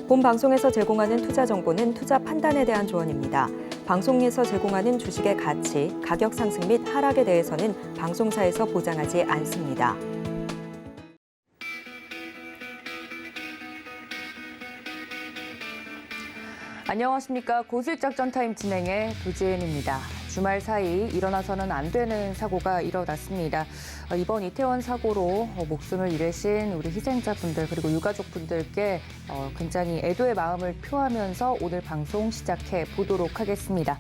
본 방송에서 제공하는 투자 정보는 투자 판단에 대한 조언입니다. 방송에서 제공하는 주식의 가치, 가격 상승 및 하락에 대해서는 방송사에서 보장하지 않습니다. 안녕하십니까. 고수익작전타임 진행의 도지은입니다. 주말 사이 일어나서는 안 되는 사고가 일어났습니다. 이번 이태원 사고로 목숨을 잃으신 우리 희생자분들 그리고 유가족분들께 굉장히 애도의 마음을 표하면서 오늘 방송 시작해 보도록 하겠습니다.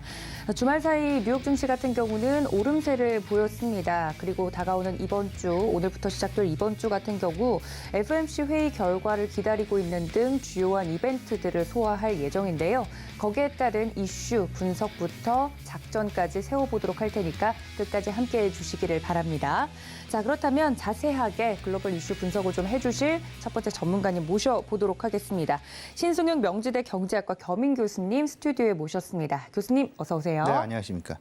주말 사이 뉴욕 증시 같은 경우는 오름세를 보였습니다. 그리고 다가오는 이번 주, 오늘부터 시작될 이번 주 같은 경우 FOMC 회의 결과를 기다리고 있는 등 주요한 이벤트들을 소화할 예정인데요. 거기에 따른 이슈 분석부터 작전까지 세워보도록 할 테니까 끝까지 함께해 주시기를 바랍니다. 자, 그렇다면 자세하게 글로벌 이슈 분석을 좀 해주실 첫 번째 전문가님 모셔보도록 하겠습니다. 신승윤 명지대 경제학과 겸임 교수님 스튜디오에 모셨습니다. 교수님 어서 오세요. 네, 안녕하십니까.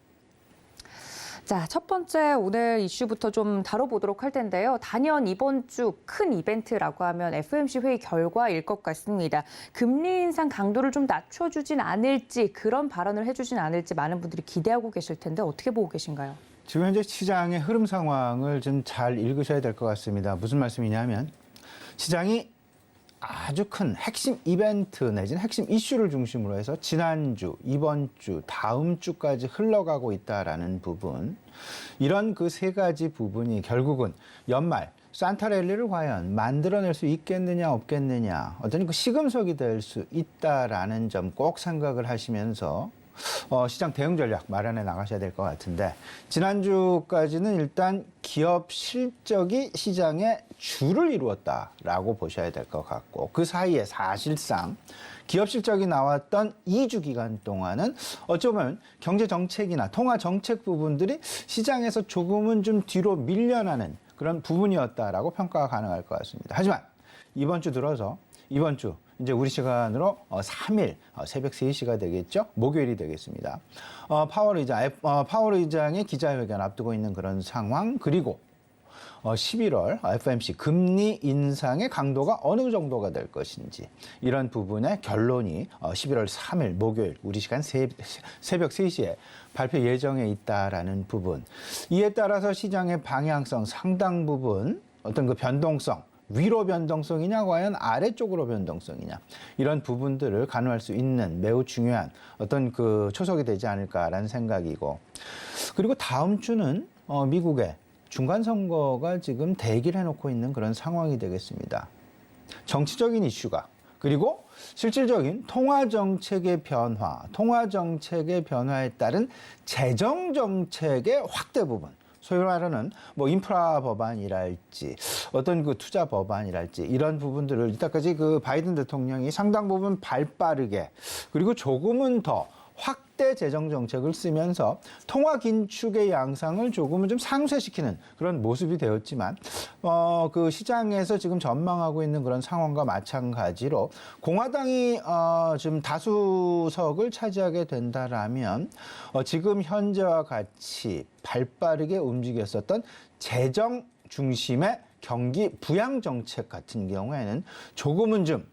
자, 첫 번째 오늘 이슈부터 좀 다뤄보도록 할 텐데요. 단연 이번 주 큰 이벤트라고 하면 FOMC 회의 결과일 것 같습니다. 금리 인상 강도를 좀 낮춰주진 않을지 그런 발언을 해주진 않을지 많은 분들이 기대하고 계실 텐데 어떻게 보고 계신가요? 지금 현재 시장의 흐름 상황을 좀 잘 읽으셔야 될 것 같습니다. 무슨 말씀이냐면 시장이 아주 큰 핵심 이벤트 내지는 핵심 이슈를 중심으로 해서 지난주, 이번 주, 다음 주까지 흘러가고 있다라는 부분, 이런 그 세 가지 부분이 결국은 연말 산타랠리를 과연 만들어낼 수 있겠느냐 없겠느냐, 어떤 그 시금석이 될 수 있다라는 점 꼭 생각을 하시면서 시장 대응 전략 마련해 나가셔야 될 것 같은데, 지난주까지는 일단 기업 실적이 시장의 주를 이루었다라고 보셔야 될 것 같고, 그 사이에 사실상 기업 실적이 나왔던 2주 기간 동안은 어쩌면 경제 정책이나 통화 정책 부분들이 시장에서 조금은 좀 뒤로 밀려나는 그런 부분이었다라고 평가가 가능할 것 같습니다. 하지만 이번 주 들어서 이번 주 이제 우리 시간으로 3일 새벽 3시가 되겠죠. 목요일이 되겠습니다. 파월 의장의 기자회견 앞두고 있는 그런 상황, 그리고 11월 FOMC 금리 인상의 강도가 어느 정도가 될 것인지, 이런 부분의 결론이 11월 3일 목요일 우리 시간 새벽 3시에 발표 예정에 있다라는 부분, 이에 따라서 시장의 방향성 상당 부분 어떤 그 변동성, 위로 변동성이냐 과연 아래쪽으로 변동성이냐, 이런 부분들을 가늠할 수 있는 매우 중요한 어떤 그 초석이 되지 않을까라는 생각이고, 그리고 다음 주는 미국의 중간선거가 지금 대기를 해놓고 있는 그런 상황이 되겠습니다. 정치적인 이슈가, 그리고 실질적인 통화정책의 변화에 따른 재정정책의 확대 부분, 소위 말하는 뭐 인프라 법안이랄지 어떤 그 투자 법안이랄지, 이런 부분들을 이때까지 그 바이든 대통령이 상당 부분 발빠르게 그리고 조금은 더 확대 재정 정책을 쓰면서 통화 긴축의 양상을 조금은 좀 상쇄시키는 그런 모습이 되었지만, 그 시장에서 지금 전망하고 있는 그런 상황과 마찬가지로 공화당이 지금 다수석을 차지하게 된다라면 지금 현재와 같이 발빠르게 움직였었던 재정 중심의 경기 부양 정책 같은 경우에는 조금 좀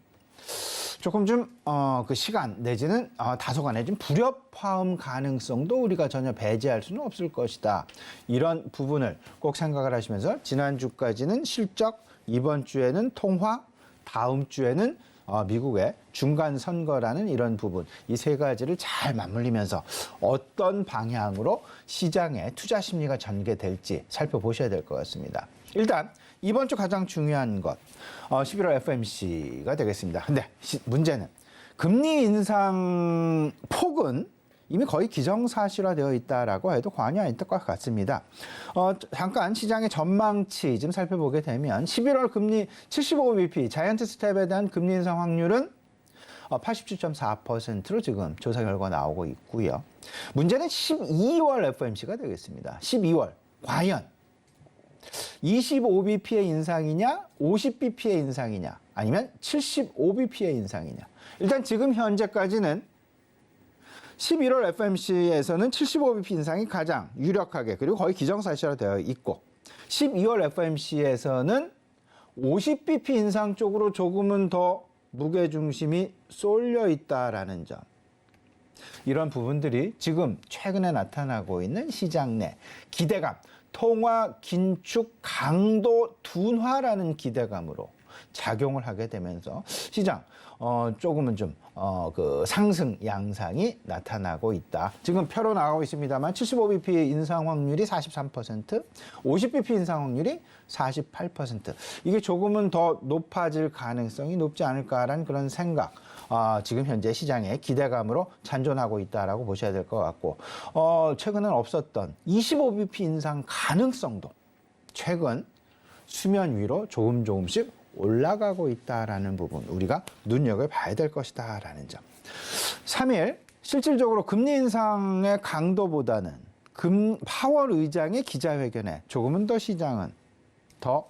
그 시간 내지는 다소간의 좀 불협화음 가능성도 우리가 전혀 배제할 수는 없을 것이다. 이런 부분을 꼭 생각을 하시면서 지난주까지는 실적, 이번 주에는 통화, 다음 주에는 미국의 중간 선거라는 이런 부분, 이 세 가지를 잘 맞물리면서 어떤 방향으로 시장의 투자 심리가 전개될지 살펴보셔야 될 것 같습니다. 일단 이번 주 가장 중요한 것 11월 FOMC가 되겠습니다. 근데 문제는 금리 인상 폭은 이미 거의 기정사실화되어 있다라고 해도 과언이 아닐 것 같습니다. 잠깐 시장의 전망치 좀 살펴보게 되면 11월 금리 75bp 자이언트 스텝에 대한 금리 인상 확률은 87.4%로 지금 조사 결과 나오고 있고요. 문제는 12월 FOMC가 되겠습니다. 12월 과연 25bp의 인상이냐, 50bp의 인상이냐, 아니면 75bp의 인상이냐. 일단 지금 현재까지는 11월 FOMC에서는 75bp 인상이 가장 유력하게 그리고 거의 기정사실화되어 있고, 12월 FOMC에서는 50bp 인상 쪽으로 조금은 더 무게중심이 쏠려 있다라는 점. 이런 부분들이 지금 최근에 나타나고 있는 시장 내 기대감, 통화 긴축 강도 둔화라는 기대감으로 작용을 하게 되면서 시장 조금은 좀 그 상승 양상이 나타나고 있다. 지금 표로 나가고 있습니다만 75bp 인상 확률이 43%, 50bp 인상 확률이 48%. 이게 조금은 더 높아질 가능성이 높지 않을까라는 그런 생각. 지금 현재 시장의 기대감으로 잔존하고 있다라고 보셔야 될 것 같고, 최근엔 없었던 25bp 인상 가능성도 최근 수면 위로 조금씩 올라가고 있다라는 부분 우리가 눈여겨봐야 될 것이다라는 점. 3일 실질적으로 금리 인상의 강도보다는 파월 의장의 기자회견에 조금은 더 시장은 더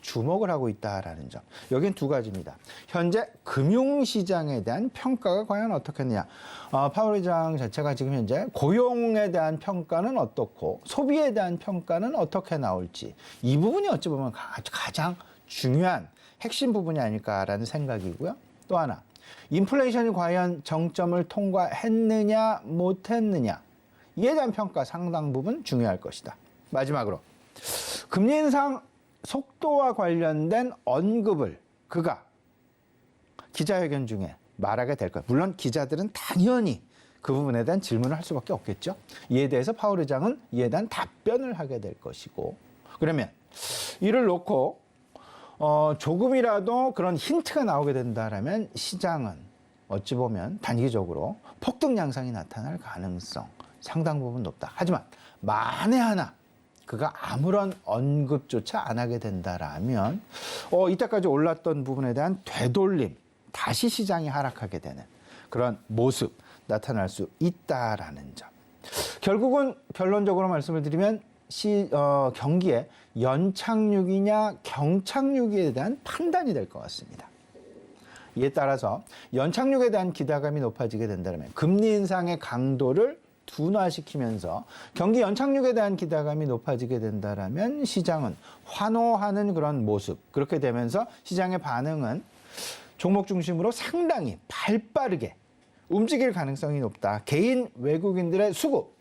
주목을 하고 있다라는 점. 여긴 두 가지입니다. 현재 금융시장에 대한 평가가 과연 어떻겠느냐. 파월 의장 자체가 지금 현재 고용에 대한 평가는 어떻고 소비에 대한 평가는 어떻게 나올지 이 부분이 어찌 보면 가장 중요한 핵심 부분이 아닐까라는 생각이고요. 또 하나, 인플레이션이 과연 정점을 통과했느냐 못했느냐 이에 대한 평가 상당 부분 중요할 것이다. 마지막으로 금리 인상 속도와 관련된 언급을 그가 기자회견 중에 말하게 될 거예요. 물론 기자들은 당연히 그 부분에 대한 질문을 할 수밖에 없겠죠. 이에 대해서 파월 의장은 이에 대한 답변을 하게 될 것이고, 그러면 이를 놓고 조금이라도 그런 힌트가 나오게 된다라면 시장은 어찌 보면 단기적으로 폭등 양상이 나타날 가능성 상당 부분 높다. 하지만 만에 하나 그가 아무런 언급조차 안 하게 된다라면 이때까지 올랐던 부분에 대한 되돌림, 다시 시장이 하락하게 되는 그런 모습 나타날 수 있다라는 점. 결국은 결론적으로 말씀을 드리면 경기의 연착륙이냐 경착륙에 대한 판단이 될 것 같습니다. 이에 따라서 연착륙에 대한 기대감이 높아지게 된다면 금리 인상의 강도를 둔화시키면서 경기 연착륙에 대한 기대감이 높아지게 된다면 시장은 환호하는 그런 모습. 그렇게 되면서 시장의 반응은 종목 중심으로 상당히 발빠르게 움직일 가능성이 높다. 개인 외국인들의 수급,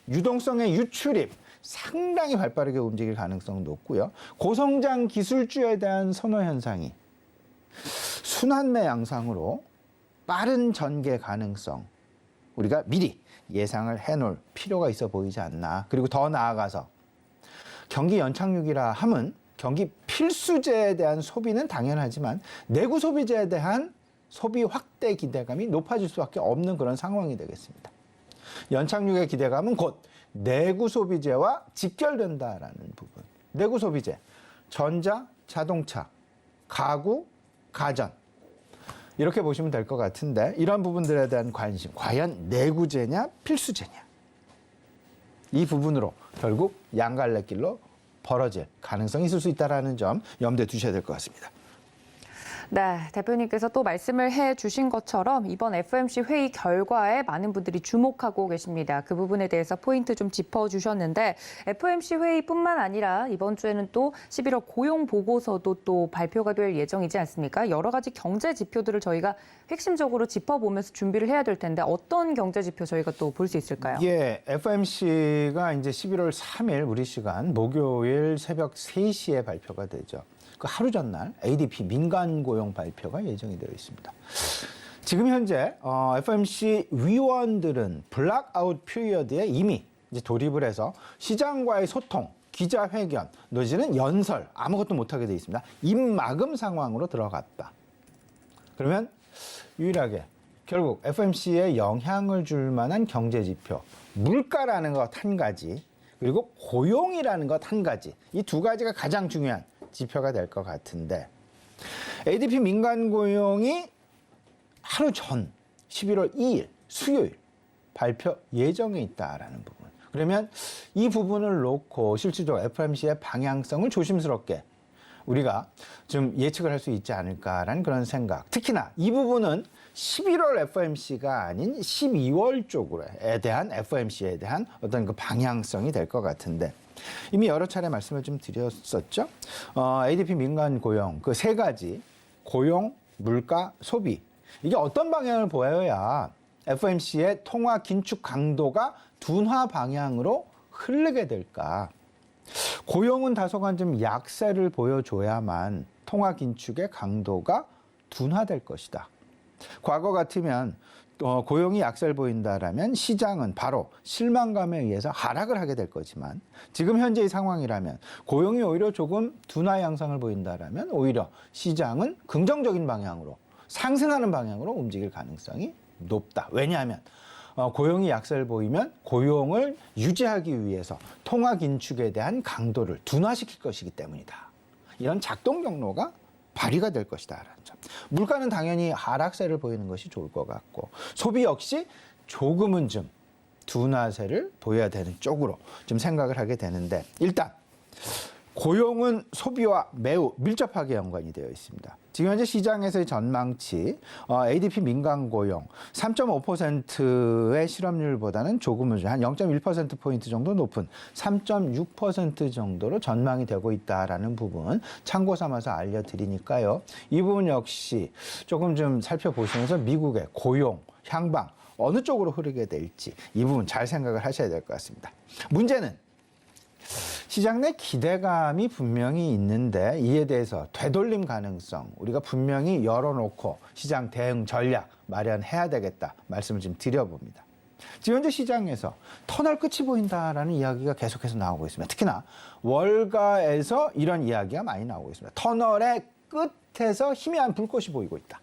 유동성의 유출입 상당히 발빠르게 움직일 가능성 높고요. 고성장 기술주에 대한 선호 현상이 순환매 양상으로 빠른 전개 가능성 우리가 미리 예상을 해놓을 필요가 있어 보이지 않나. 그리고 더 나아가서 경기 연착륙이라 함은 경기 필수재에 대한 소비는 당연하지만 내구 소비재에 대한 소비 확대 기대감이 높아질 수밖에 없는 그런 상황이 되겠습니다. 연착륙의 기대감은 곧 내구 소비재와 직결된다라는 부분. 내구 소비재, 전자, 자동차, 가구, 가전 이렇게 보시면 될 것 같은데 이런 부분들에 대한 관심, 과연 내구재냐 필수재냐 이 부분으로 결국 양갈래길로 벌어질 가능성이 있을 수 있다는 점 염두에 두셔야 될 것 같습니다. 네, 대표님께서 또 말씀을 해주신 것처럼 이번 FOMC 회의 결과에 많은 분들이 주목하고 계십니다. 그 부분에 대해서 포인트 좀 짚어주셨는데 FOMC 회의뿐만 아니라 이번 주에는 또 11월 고용 보고서도 또 발표가 될 예정이지 않습니까? 여러 가지 경제 지표들을 저희가 핵심적으로 짚어보면서 준비를 해야 될 텐데 어떤 경제 지표 저희가 또 볼 수 있을까요? 예, FOMC가 이제 11월 3일 우리 시간 목요일 새벽 3시에 발표가 되죠. 그 하루 전날 ADP 민간 고용 발표가 예정이 되어 있습니다. 지금 현재 FOMC 위원들은 블랙아웃 피리어드에 이미 이제 돌입을 해서 시장과의 소통, 기자회견, 내지는 연설 아무것도 못하게 되어 있습니다. 입마금 상황으로 들어갔다. 그러면 유일하게 결국 FOMC에 영향을 줄 만한 경제 지표, 물가라는 것 한 가지, 그리고 고용이라는 것 한 가지, 이 두 가지가 가장 중요한 지표가 될 것 같은데 ADP 민간 고용이 하루 전 11월 2일 수요일 발표 예정에 있다라는 부분. 그러면 이 부분을 놓고 실질적으로 FOMC의 방향성을 조심스럽게 우리가 좀 예측을 할 수 있지 않을까라는 그런 생각. 특히나 이 부분은 11월 FOMC가 아닌 12월 쪽으로에 대한 FOMC에 대한 어떤 그 방향성이 될 것 같은데 이미 여러 차례 말씀을 좀 드렸었죠. ADP 민간 고용 그 세 가지 고용, 물가, 소비. 이게 어떤 방향을 보여야 FOMC의 통화 긴축 강도가 둔화 방향으로 흐르게 될까? 고용은 다소간 좀 약세를 보여줘야만 통화 긴축의 강도가 둔화될 것이다. 과거 같으면 고용이 약세를 보인다라면 시장은 바로 실망감에 의해서 하락을 하게 될 거지만 지금 현재의 상황이라면 고용이 오히려 조금 둔화 양상을 보인다라면 오히려 시장은 긍정적인 방향으로 상승하는 방향으로 움직일 가능성이 높다. 왜냐하면 고용이 약세를 보이면 고용을 유지하기 위해서 통화 긴축에 대한 강도를 둔화시킬 것이기 때문이다. 이런 작동 경로가 발휘가 될 것이다라는 점. 물가는 당연히 하락세를 보이는 것이 좋을 것 같고 소비 역시 조금은 좀 둔화세를 보여야 되는 쪽으로 좀 생각을 하게 되는데 일단 고용은 소비와 매우 밀접하게 연관이 되어 있습니다. 지금 현재 시장에서의 전망치 ADP 민간 고용 3.5%의 실업률보다는 조금은 한 0.1%포인트 정도 높은 3.6% 정도로 전망이 되고 있다라는 부분 참고 삼아서 알려드리니까요. 이 부분 역시 조금 좀 살펴보시면서 미국의 고용 향방 어느 쪽으로 흐르게 될지 이 부분 잘 생각을 하셔야 될 것 같습니다. 문제는 시장 내 기대감이 분명히 있는데 이에 대해서 되돌림 가능성 우리가 분명히 열어놓고 시장 대응 전략 마련해야 되겠다 말씀을 좀 드려봅니다. 지금 현재 시장에서 터널 끝이 보인다라는 이야기가 계속해서 나오고 있습니다. 특히나 월가에서 이런 이야기가 많이 나오고 있습니다. 터널의 끝에서 희미한 불꽃이 보이고 있다.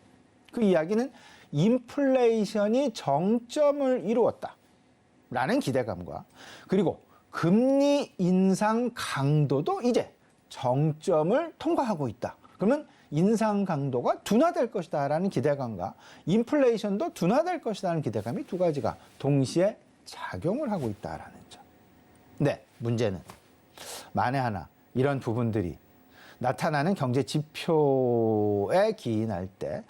그 이야기는 인플레이션이 정점을 이루었다라는 기대감과 그리고 금리 인상 강도도 이제 정점을 통과하고 있다. 그러면 인상 강도가 둔화될 것이다라는 기대감과 인플레이션도 둔화될 것이라는 기대감이 두 가지가 동시에 작용을 하고 있다라는 점. 네, 문제는 만에 하나 이런 부분들이 나타나는 경제 지표에 기인할 때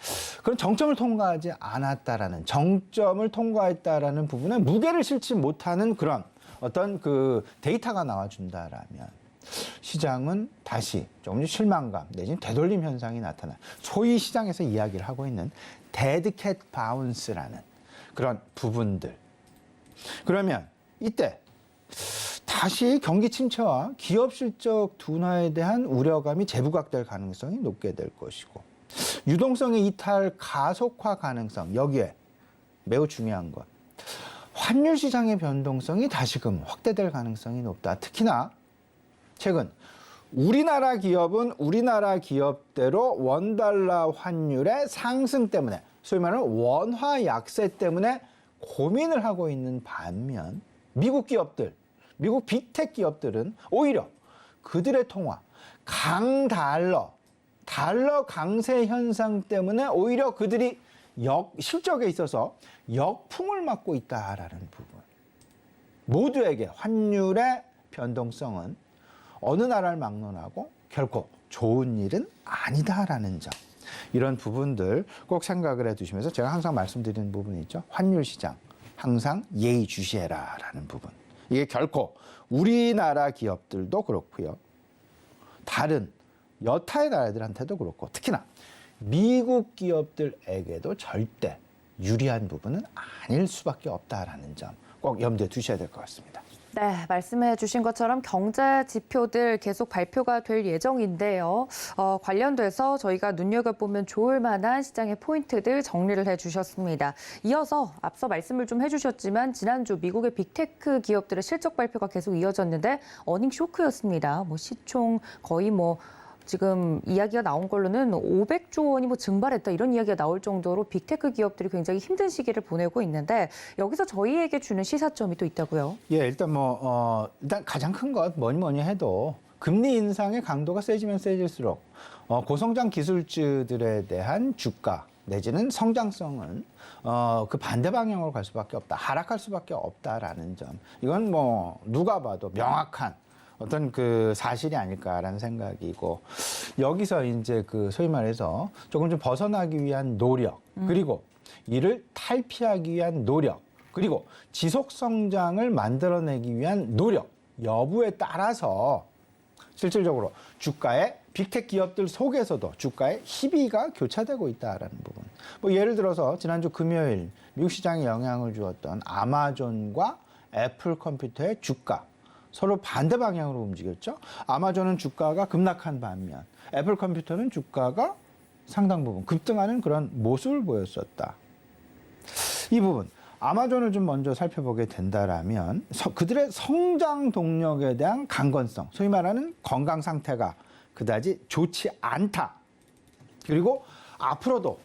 그런 정점을 통과하지 않았다라는 정점을 통과했다라는 부분에 무게를 실지 못하는 그런 어떤 그 데이터가 나와준다라면 시장은 다시 조금 실망감 내지는 되돌림 현상이 나타나 소위 시장에서 이야기를 하고 있는 데드캣 바운스라는 그런 부분들. 그러면 이때 다시 경기 침체와 기업 실적 둔화에 대한 우려감이 재부각될 가능성이 높게 될 것이고 유동성의 이탈 가속화 가능성 여기에 매우 중요한 것. 환율 시장의 변동성이 다시금 확대될 가능성이 높다. 특히나 최근 우리나라 기업은 우리나라 기업대로 원달러 환율의 상승 때문에 소위 말하는 원화 약세 때문에 고민을 하고 있는 반면 미국 기업들, 미국 빅텍 기업들은 오히려 그들의 통화, 강달러, 달러 강세 현상 때문에 오히려 그들이 실적에 있어서 역풍을 맞고 있다라는 부분. 모두에게 환율의 변동성은 어느 나라를 막론하고 결코 좋은 일은 아니다라는 점. 이런 부분들 꼭 생각을 해두시면서 제가 항상 말씀드리는 부분이 있죠. 환율 시장 항상 예의주시해라라는 부분. 이게 결코 우리나라 기업들도 그렇고요. 다른 여타의 나라들한테도 그렇고 특히나 미국 기업들에게도 절대 유리한 부분은 아닐 수밖에 없다라는 점 꼭 염두에 두셔야 될 것 같습니다. 네, 말씀해 주신 것처럼 경제 지표들 계속 발표가 될 예정인데요. 관련돼서 저희가 눈여겨보면 좋을 만한 시장의 포인트들 정리를 해주셨습니다. 이어서 앞서 말씀을 좀 해주셨지만 지난주 미국의 빅테크 기업들의 실적 발표가 계속 이어졌는데 어닝 쇼크였습니다. 시총 거의 지금 이야기가 나온 걸로는 500조 원이 증발했다 이런 이야기가 나올 정도로 빅테크 기업들이 굉장히 힘든 시기를 보내고 있는데 여기서 저희에게 주는 시사점이 또 있다고요? 예, 일단 일단 가장 큰 것 뭐니 해도 금리 인상의 강도가 세지면 세질수록 고성장 기술주들에 대한 주가 내지는 성장성은 그 반대 방향으로 갈 수밖에 없다. 하락할 수밖에 없다라는 점. 이건 누가 봐도 명확한 어떤 그 사실이 아닐까라는 생각이고 여기서 이제 그 소위 말해서 조금 좀 벗어나기 위한 노력 그리고 이를 탈피하기 위한 노력 그리고 지속 성장을 만들어내기 위한 노력 여부에 따라서 실질적으로 주가의 빅테크 기업들 속에서도 주가의 희비가 교차되고 있다라는 부분. 뭐 예를 들어서 지난주 금요일 미국 시장에 영향을 주었던 아마존과 애플 컴퓨터의 주가 서로 반대 방향으로 움직였죠. 아마존은 주가가 급락한 반면 애플 컴퓨터는 주가가 상당 부분 급등하는 그런 모습을 보였었다. 이 부분 아마존을 좀 먼저 살펴보게 된다라면 그들의 성장 동력에 대한 강건성, 소위 말하는 건강 상태가 그다지 좋지 않다. 그리고 앞으로도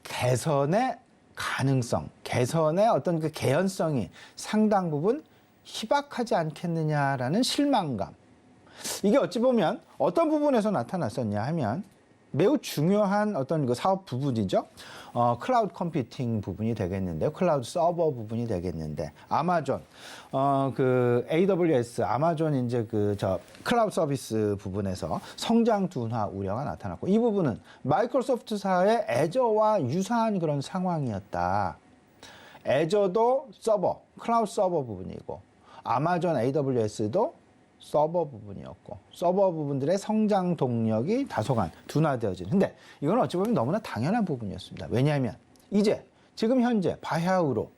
개선의 가능성, 개선의 어떤 그 개연성이 상당 부분 희박하지 않겠느냐라는 실망감. 이게 어찌 보면 어떤 부분에서 나타났었냐 하면 매우 중요한 어떤 그 사업 부분이죠. 클라우드 컴퓨팅 부분이 되겠는데요. 클라우드 서버 부분이 되겠는데 아마존, 그 AWS, 아마존 이제 클라우드 서비스 부분에서 성장 둔화 우려가 나타났고 이 부분은 마이크로소프트사의 애저와 유사한 그런 상황이었다. 애저도 서버, 클라우드 서버 부분이고 아마존 AWS도 서버 부분이었고 서버 부분들의 성장 동력이 다소간 둔화되어지는. 근데 이건 어찌 보면 너무나 당연한 부분이었습니다. 왜냐하면 이제 지금 현재 바야흐로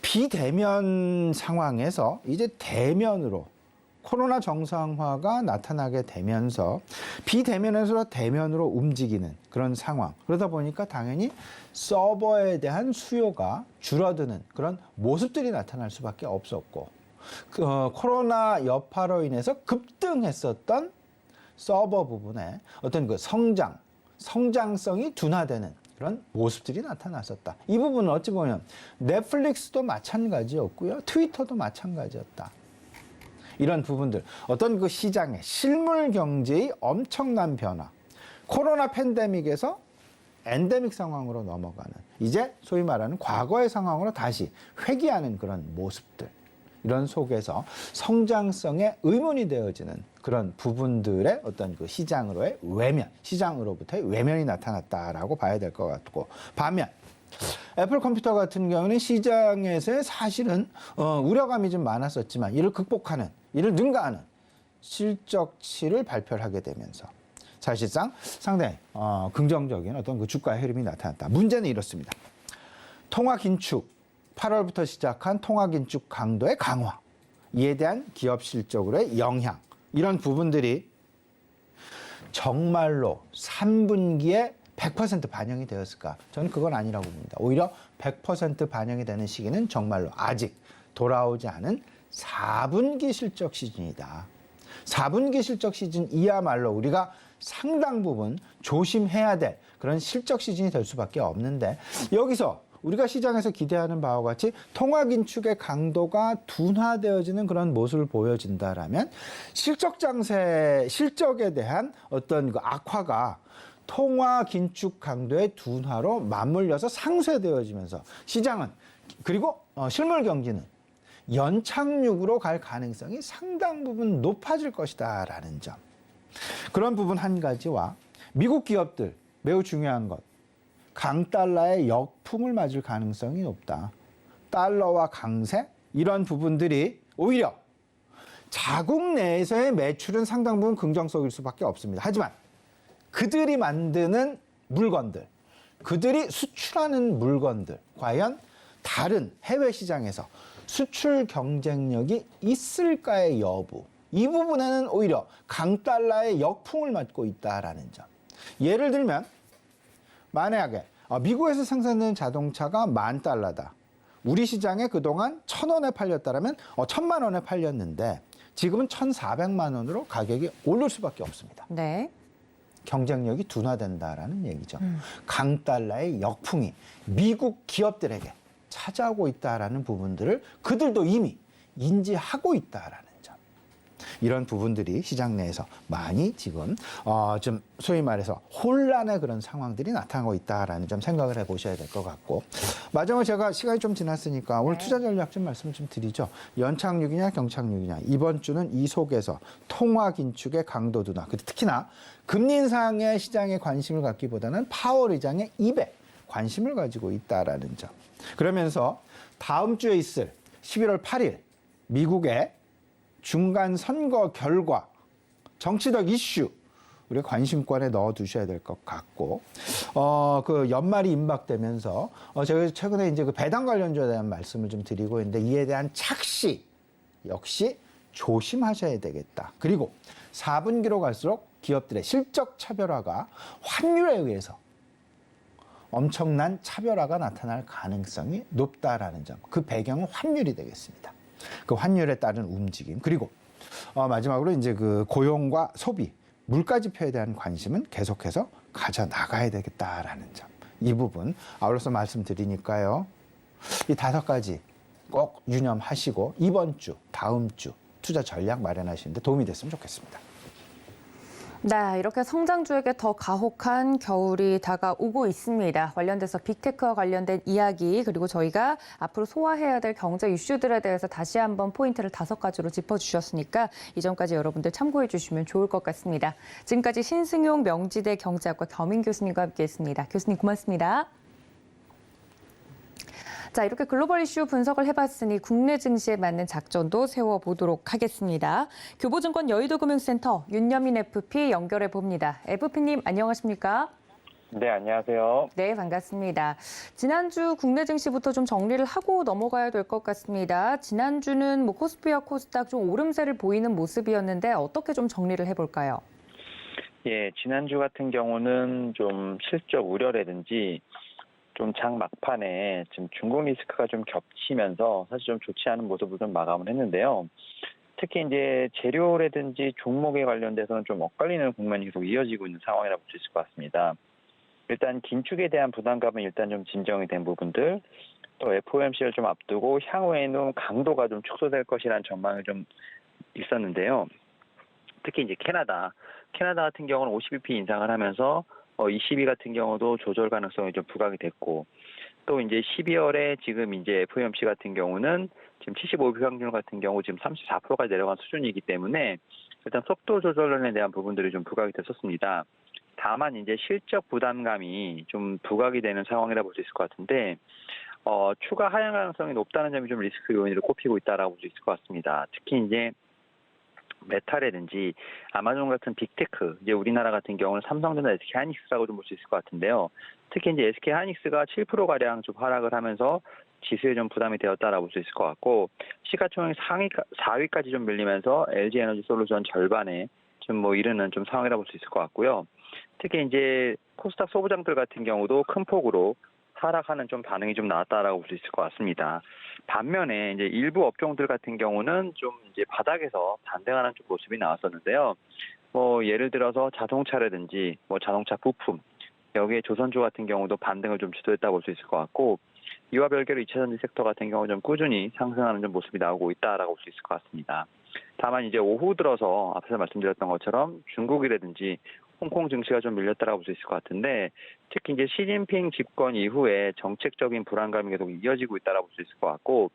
비대면 상황에서 이제 대면으로 코로나 정상화가 나타나게 되면서 비대면에서 대면으로 움직이는 그런 상황. 그러다 보니까 당연히 서버에 대한 수요가 줄어드는 그런 모습들이 나타날 수밖에 없었고 코로나 여파로 인해서 급등했었던 서버 부분에 어떤 그 성장성이 둔화되는 그런 모습들이 나타났었다. 이 부분은 어찌 보면 넷플릭스도 마찬가지였고요. 트위터도 마찬가지였다. 이런 부분들, 어떤 그 시장의 실물 경제의 엄청난 변화, 코로나 팬데믹에서 엔데믹 상황으로 넘어가는, 이제 소위 말하는 과거의 상황으로 다시 회귀하는 그런 모습들, 이런 속에서 성장성에 의문이 되어지는 그런 부분들의 어떤 그 시장으로의 외면, 시장으로부터의 외면이 나타났다라고 봐야 될 것 같고, 반면 애플 컴퓨터 같은 경우는 시장에서 사실은 우려감이 좀 많았었지만 이를 극복하는, 이를 능가하는 실적치를 발표를 하게 되면서 사실상 상당히 긍정적인 어떤 그 주가의 흐름이 나타났다. 문제는 이렇습니다. 통화 긴축, 8월부터 시작한 통화 긴축 강도의 강화, 이에 대한 기업 실적으로의 영향, 이런 부분들이 정말로 3분기에 100% 반영이 되었을까? 저는 그건 아니라고 봅니다. 오히려 100% 반영이 되는 시기는 정말로 아직 돌아오지 않은 4분기 실적 시즌이다. 4분기 실적 시즌 이야말로 우리가 상당 부분 조심해야 될 그런 실적 시즌이 될 수밖에 없는데, 여기서 우리가 시장에서 기대하는 바와 같이 통화 긴축의 강도가 둔화되어지는 그런 모습을 보여진다라면 실적에 대한 어떤 그 악화가 통화 긴축 강도의 둔화로 맞물려서 상쇄되어지면서 시장은, 그리고 실물 경기는 연착륙으로 갈 가능성이 상당 부분 높아질 것이다라는 점. 그런 부분 한 가지와 미국 기업들 매우 중요한 것, 강달러의 역풍을 맞을 가능성이 높다. 달러와 강세, 이런 부분들이 오히려 자국 내에서의 매출은 상당 부분 긍정적일 수밖에 없습니다. 하지만 그들이 만드는 물건들, 그들이 수출하는 물건들, 과연 다른 해외 시장에서 수출 경쟁력이 있을까의 여부, 이 부분에는 오히려 강달러의 역풍을 맞고 있다라는 점. 예를 들면 만약에 미국에서 생산되는 자동차가 $10,000다. 우리 시장에 그동안 1,000원에 팔렸다면 1,000만 원에 팔렸는데 지금은 1,400만 원으로 가격이 오를 수밖에 없습니다. 네. 경쟁력이 둔화된다라는 얘기죠. 강달러의 역풍이 미국 기업들에게 찾아오고 있다라는 부분들을 그들도 이미 인지하고 있다라는 점. 이런 부분들이 시장 내에서 많이 지금 좀 소위 말해서 혼란의 그런 상황들이 나타나고 있다라는 점 생각을 해보셔야 될 것 같고, 마지막으로 제가 시간이 좀 지났으니까 오늘 투자 전략 좀 말씀 좀 드리죠. 연착륙이냐 경착륙이냐, 이번 주는 이 속에서 통화 긴축의 강도 둔화, 특히나 금리 인상의 시장에 관심을 갖기보다는 파월 의장의 입에 관심을 가지고 있다라는 점. 그러면서 다음 주에 있을 11월 8일 미국의 중간 선거 결과, 정치적 이슈, 우리가 관심권에 넣어 두셔야 될 것 같고, 그 연말이 임박되면서, 제가 최근에 이제 그 배당 관련주에 대한 말씀을 좀 드리고 있는데, 이에 대한 착시 역시 조심하셔야 되겠다. 그리고 4분기로 갈수록 기업들의 실적 차별화가 환율에 의해서 엄청난 차별화가 나타날 가능성이 높다라는 점. 그 배경은 환율이 되겠습니다. 그 환율에 따른 움직임. 그리고 마지막으로 이제 그 고용과 소비, 물가 지표에 대한 관심은 계속해서 가져 나가야 되겠다라는 점. 이 부분 아울러서 말씀드리니까요. 이 5가지 꼭 유념하시고 이번 주, 다음 주 투자 전략 마련하시는데 도움이 됐으면 좋겠습니다. 네, 이렇게 성장주에게 더 가혹한 겨울이 다가오고 있습니다. 관련돼서 빅테크와 관련된 이야기, 그리고 저희가 앞으로 소화해야 될 경제 이슈들에 대해서 다시 한번 포인트를 5가지로 짚어주셨으니까 이 점까지 여러분들 참고해 주시면 좋을 것 같습니다. 지금까지 신승용 명지대 경제학과 겸임 교수님과 함께했습니다. 교수님 고맙습니다. 자, 이렇게 글로벌 이슈 분석을 해봤으니 국내 증시에 맞는 작전도 세워보도록 하겠습니다. 교보증권 여의도금융센터 윤여민 FP 연결해 봅니다. FP님 안녕하십니까? 네, 안녕하세요. 네, 반갑습니다. 지난주 국내 증시부터 좀 정리를 하고 넘어가야 될 것 같습니다. 지난주는 뭐 코스피와 코스닥 좀 오름세를 보이는 모습이었는데 어떻게 좀 정리를 해볼까요? 예, 지난주 같은 경우는 좀 실적 우려라든지 좀 장 막판에 지금 중국 리스크가 좀 겹치면서 사실 좀 좋지 않은 모습을 좀 마감을 했는데요. 특히 이제 재료라든지 종목에 관련돼서는 좀 엇갈리는 국면이 계속 이어지고 있는 상황이라고 볼 수 있을 것 같습니다. 일단 긴축에 대한 부담감은 일단 좀 진정이 된 부분들, 또 FOMC를 좀 앞두고 향후에는 강도가 좀 축소될 것이라는 전망이 좀 있었는데요. 특히 이제 캐나다 같은 경우는 50bp 인상을 하면서 22 같은 경우도 조절 가능성이 좀 부각이 됐고, 또 이제 12월에 지금 이제 FOMC 같은 경우는 지금 75bp 확률 같은 경우 지금 34%까지 내려간 수준이기 때문에 일단 속도 조절론에 대한 부분들이 좀 부각이 됐었습니다. 다만 이제 실적 부담감이 좀 부각이 되는 상황이라 볼 수 있을 것 같은데, 추가 하향 가능성이 높다는 점이 좀 리스크 요인으로 꼽히고 있다라고 볼 수 있을 것 같습니다. 특히 이제 메타라든지 아마존 같은 빅테크, 이제 우리나라 같은 경우는 삼성전자, SK 하이닉스라고 좀 볼 수 있을 것 같은데요. 특히 이제 SK 하이닉스가 7%가량 좀 하락을 하면서 지수에 좀 부담이 되었다라고 볼 수 있을 것 같고, 시가총액 4위까지 좀 밀리면서 LG 에너지 솔루션 절반에 좀 뭐 이르는 좀 상황이라고 볼 수 있을 것 같고요. 특히 이제 코스닥 소부장들 같은 경우도 큰 폭으로 하락하는 좀 반응이 좀 나왔다라고 볼 수 있을 것 같습니다. 반면에 이제 일부 업종들 같은 경우는 좀 이제 바닥에서 반등하는 좀 모습이 나왔었는데요. 뭐 예를 들어서 자동차라든지 뭐 자동차 부품, 여기에 조선주 같은 경우도 반등을 좀 주도했다고 볼 수 있을 것 같고, 이와 별개로 2차전지 섹터 같은 경우 좀 꾸준히 상승하는 좀 모습이 나오고 있다라고 볼 수 있을 것 같습니다. 다만 이제 오후 들어서 앞에서 말씀드렸던 것처럼 중국이라든지 홍콩 증시가 좀 밀렸다라고 볼 수 있을 것 같은데, 특히 이제 시진핑 집권 이후에 정책적인 불안감이 계속 이어지고 있다라고 볼 수 있을 것 같고,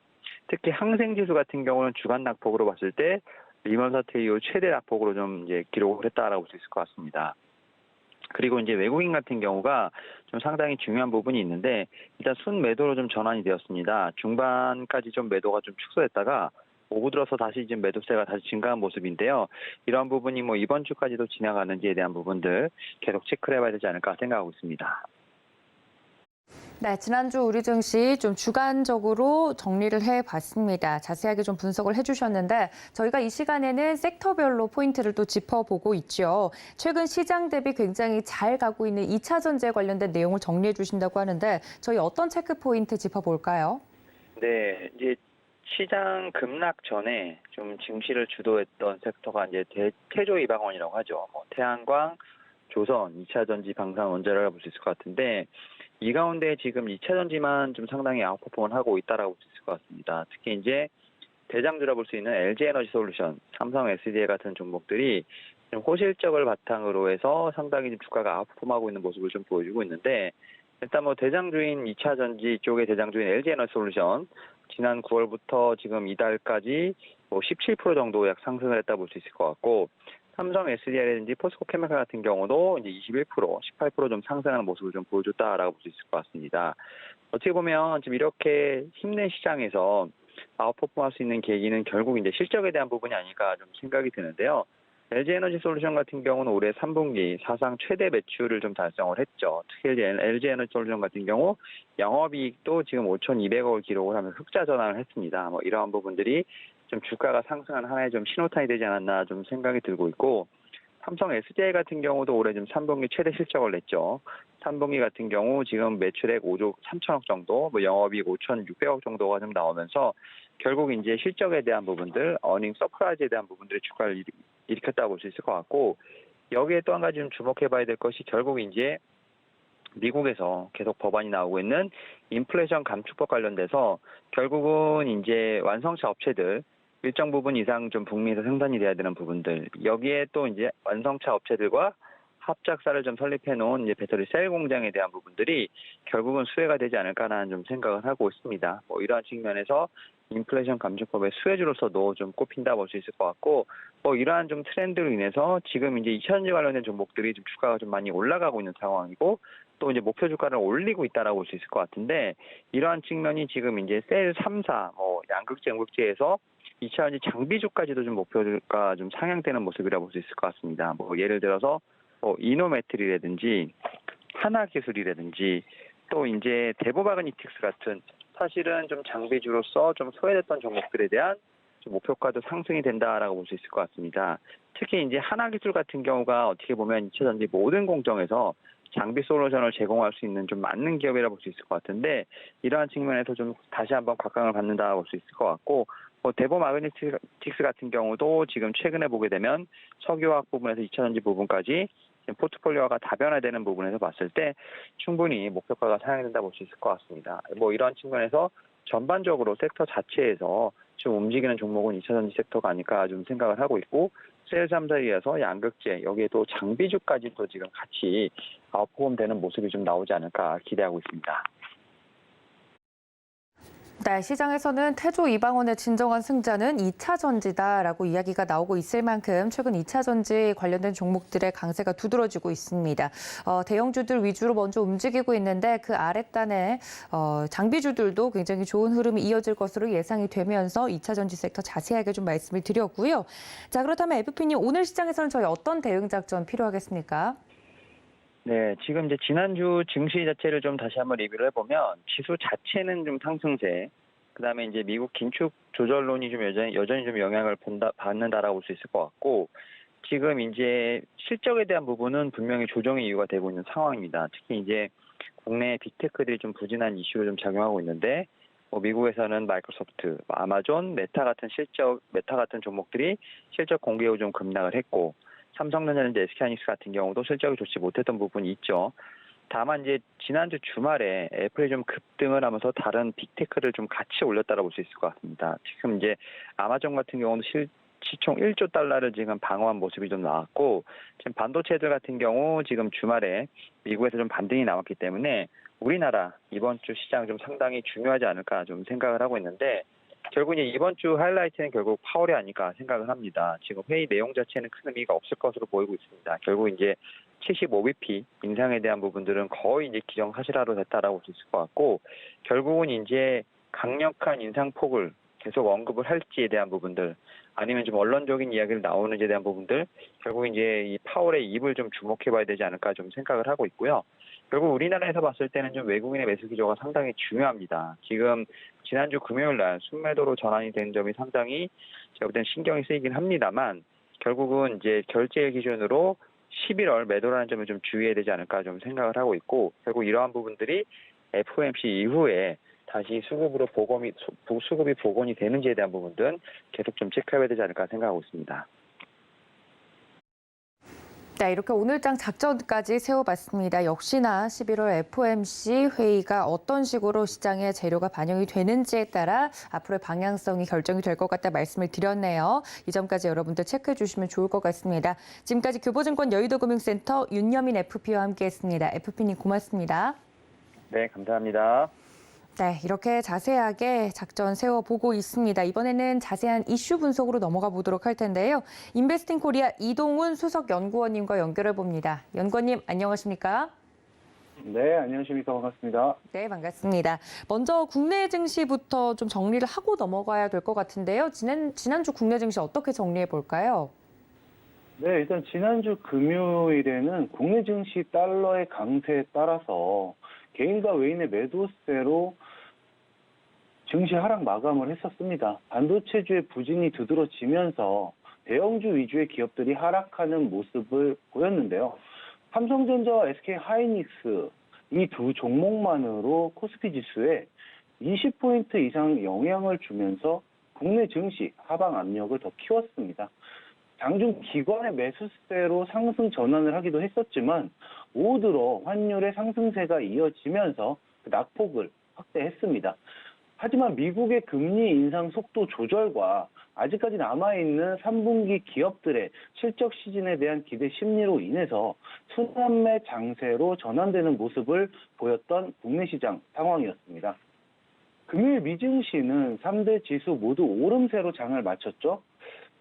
특히 항생지수 같은 경우는 주간 낙폭으로 봤을 때 리먼 사태 이후 최대 낙폭으로 좀 이제 기록을 했다라고 볼 수 있을 것 같습니다. 그리고 이제 외국인 같은 경우가 좀 상당히 중요한 부분이 있는데, 일단 순매도로 좀 전환이 되었습니다. 중반까지 좀 매도가 좀 축소했다가 오후 들어서 다시 지금 매도세가 다시 증가한 모습인데요. 이러한 부분이 뭐 이번 주까지도 지나가는지에 대한 부분들 계속 체크를 해봐야 되지 않을까 생각하고 있습니다. 네, 지난주 우리 증시 좀 주간적으로 정리를 해봤습니다. 자세하게 좀 분석을 해주셨는데 저희가 이 시간에는 섹터별로 포인트를 또 짚어보고 있죠. 최근 시장 대비 굉장히 잘 가고 있는 2차 전지에 관련된 내용을 정리해 주신다고 하는데 저희 어떤 체크 포인트 짚어볼까요? 네, 이제 시장 급락 전에 좀 증시를 주도했던 섹터가 이제 태조 이방원이라고 하죠. 태양광, 조선, 2차 전지, 방산, 원자력을 볼 수 있을 것 같은데, 이 가운데 지금 2차 전지만 좀 상당히 아웃퍼폼을 하고 있다라고 볼 수 있을 것 같습니다. 특히 이제 대장주라 볼 수 있는 LG 에너지 솔루션, 삼성 SDI 같은 종목들이 좀 호실적을 바탕으로 해서 상당히 좀 주가가 아웃퍼폼하고 있는 모습을 좀 보여주고 있는데, 일단 뭐 대장주인 2차 전지 쪽의 대장주인 LG 에너지 솔루션, 지난 9월부터 지금 이달까지 뭐 17% 정도 약 상승을 했다 볼 수 있을 것 같고, 삼성 SDI라든지 포스코 케미칼 같은 경우도 이제 21%, 18% 좀 상승하는 모습을 좀 보여줬다라고 볼 수 있을 것 같습니다. 어떻게 보면 지금 이렇게 힘든 시장에서 아웃퍼폼할 수 있는 계기는 결국 이제 실적에 대한 부분이 아닐까 좀 생각이 드는데요. LG에너지솔루션 같은 경우는 올해 3분기 사상 최대 매출을 좀 달성을 했죠. 특히 LG에너지솔루션 같은 경우 영업이익도 지금 5,200억을 기록을 하면서 흑자 전환을 했습니다. 뭐 이러한 부분들이 좀 주가가 상승한 하나의 좀 신호탄이 되지 않았나 좀 생각이 들고 있고, 삼성 SDI 같은 경우도 올해 좀 3분기 최대 실적을 냈죠. 3분기 같은 경우 지금 매출액 5조 3천억 정도, 뭐 영업이익 5,600억 정도가 좀 나오면서 결국 이제 실적에 대한 부분들, 어닝 서프라이즈에 대한 부분들이 주가를 일으켰다고 볼 수 있을 것 같고, 여기에 또 한 가지 좀 주목해봐야 될 것이 결국 이제 미국에서 계속 법안이 나오고 있는 인플레이션 감축법 관련돼서 결국은 이제 완성차 업체들 일정 부분 이상 좀 북미에서 생산이 돼야 되는 부분들, 여기에 또 이제 완성차 업체들과 합작사를 좀 설립해 놓은 이제 배터리 셀 공장에 대한 부분들이 결국은 수혜가 되지 않을까라는 좀 생각을 하고 있습니다. 뭐 이러한 측면에서 인플레이션 감축법의 수혜주로서도 좀 꼽힌다 볼 수 있을 것 같고, 뭐 이러한 좀 트렌드로 인해서 지금 이제 2차전지 관련된 종목들이 좀 주가가 좀 많이 올라가고 있는 상황이고, 또 이제 목표 주가를 올리고 있다라고 볼 수 있을 것 같은데, 이러한 측면이 지금 이제 셀 3사, 뭐 양극재, 음극재에서 2차전지 장비주까지도 좀 목표가 좀 상향되는 모습이라고 볼 수 있을 것 같습니다. 뭐 예를 들어서 이노메틀이라든지 하나기술이라든지 또 이제 대보마그니틱스 같은 사실은 좀 장비주로서 좀 소외됐던 종목들에 대한 좀 목표가도 상승이 된다라고 볼 수 있을 것 같습니다. 특히 이제 하나기술 같은 경우가 어떻게 보면 2차전지 모든 공정에서 장비 솔루션을 제공할 수 있는 좀 맞는 기업이라고 볼 수 있을 것 같은데, 이러한 측면에서 좀 다시 한번 각광을 받는다 볼 수 있을 것 같고, 대보마그네틱스 같은 경우도 지금 최근에 보게 되면 석유화학 부분에서 2차전지 부분까지 포트폴리오가 다변화되는 부분에서 봤을 때 충분히 목표가가 상향된다 볼 수 있을 것 같습니다. 뭐 이런 측면에서 전반적으로 섹터 자체에서 좀 움직이는 종목은 2차전지 섹터가 아닐까 좀 생각을 하고 있고, 셀 3사에 이어서 양극재, 여기에 또 장비주까지 또 지금 같이 아웃폼 되는 모습이 좀 나오지 않을까 기대하고 있습니다. 네, 시장에서는 태조 이방원의 진정한 승자는 2차 전지다라고 이야기가 나오고 있을 만큼 최근 2차 전지 관련된 종목들의 강세가 두드러지고 있습니다. 대형주들 위주로 먼저 움직이고 있는데 그 아랫단에 장비주들도 굉장히 좋은 흐름이 이어질 것으로 예상이 되면서 2차 전지 섹터 자세하게 좀 말씀을 드렸고요. 자, 그렇다면 FP님, 오늘 시장에서는 저희 어떤 대응 작전 필요하겠습니까? 네, 지금 이제 지난주 증시 자체를 좀 다시 한번 리뷰를 해보면 지수 자체는 좀 상승세, 그다음에 이제 미국 긴축 조절론이 좀 여전히 좀 영향을 받는다라고 볼 수 있을 것 같고, 지금 이제 실적에 대한 부분은 분명히 조정의 이유가 되고 있는 상황입니다. 특히 이제 국내 빅테크들이 좀 부진한 이슈로 좀 작용하고 있는데, 뭐 미국에서는 마이크로소프트, 아마존, 메타 같은 종목들이 실적 공개 후 좀 급락을 했고, 삼성전자는 SK하이닉스 같은 경우도 실적이 좋지 못했던 부분이 있죠. 다만 이제 지난주 주말에 애플이 좀 급등을 하면서 다른 빅테크를 좀 같이 올렸다고 볼 수 있을 것 같습니다. 지금 이제 아마존 같은 경우는 시총 1조 달러를 지금 방어한 모습이 좀 나왔고, 지금 반도체들 같은 경우 지금 주말에 미국에서 좀 반등이 나왔기 때문에 우리나라 이번 주 시장 좀 상당히 중요하지 않을까 좀 생각을 하고 있는데, 결국 이제 이번 주 하이라이트는 결국 파월이 아닐까 생각을 합니다. 지금 회의 내용 자체는 큰 의미가 없을 것으로 보이고 있습니다. 결국 이제 75bp 인상에 대한 부분들은 거의 이제 기정사실화로 됐다라고 볼 수 있을 것 같고, 결국은 이제 강력한 인상폭을 계속 언급을 할지에 대한 부분들, 아니면 좀 언론적인 이야기를 나오는지에 대한 부분들, 결국 이제 이 파월의 입을 좀 주목해봐야 되지 않을까 좀 생각을 하고 있고요. 결국 우리나라에서 봤을 때는 좀 외국인의 매수 기조가 상당히 중요합니다. 지금 지난주 금요일 날 순매도로 전환이 된 점이 상당히 제가 볼 때는 신경이 쓰이긴 합니다만, 결국은 이제 결제일 기준으로 11월 매도라는 점을 좀 주의해야 되지 않을까 좀 생각을 하고 있고, 결국 이러한 부분들이 FOMC 이후에 다시 수급이 복원이 되는지에 대한 부분들은 계속 좀 체크해야 되지 않을까 생각하고 있습니다. 네, 이렇게 오늘장 작전까지 세워봤습니다. 역시나 11월 FOMC 회의가 어떤 식으로 시장에 재료가 반영이 되는지에 따라 앞으로의 방향성이 결정이 될 것 같다 말씀을 드렸네요. 이 점까지 여러분들 체크해 주시면 좋을 것 같습니다. 지금까지 교보증권 여의도금융센터 윤여민 FP와 함께했습니다. FP님 고맙습니다. 네, 감사합니다. 네, 이렇게 자세하게 작전 세워보고 있습니다. 이번에는 자세한 이슈 분석으로 넘어가 보도록 할 텐데요. 인베스팅 코리아 이동훈 수석 연구원님과 연결해 봅니다. 연구원님, 안녕하십니까? 네, 안녕하십니까. 반갑습니다. 네, 반갑습니다. 먼저 국내 증시부터 좀 정리를 하고 넘어가야 될 것 같은데요. 지난주 국내 증시 어떻게 정리해 볼까요? 네, 일단 지난주 금요일에는 국내 증시 달러의 강세에 따라서 개인과 외인의 매도세로 증시 하락 마감을 했었습니다. 반도체주의 부진이 두드러지면서 대형주 위주의 기업들이 하락하는 모습을 보였는데요. 삼성전자와 SK하이닉스 이 두 종목만으로 코스피 지수에 20포인트 이상 영향을 주면서 국내 증시 하방 압력을 더 키웠습니다. 장중 기관의 매수세로 상승 전환을 하기도 했었지만 오후 들어 환율의 상승세가 이어지면서 그 낙폭을 확대했습니다. 하지만 미국의 금리 인상 속도 조절과 아직까지 남아있는 3분기 기업들의 실적 시즌에 대한 기대 심리로 인해서 순환매 장세로 전환되는 모습을 보였던 국내 시장 상황이었습니다. 금요일 미증시는 3대 지수 모두 오름세로 장을 마쳤죠.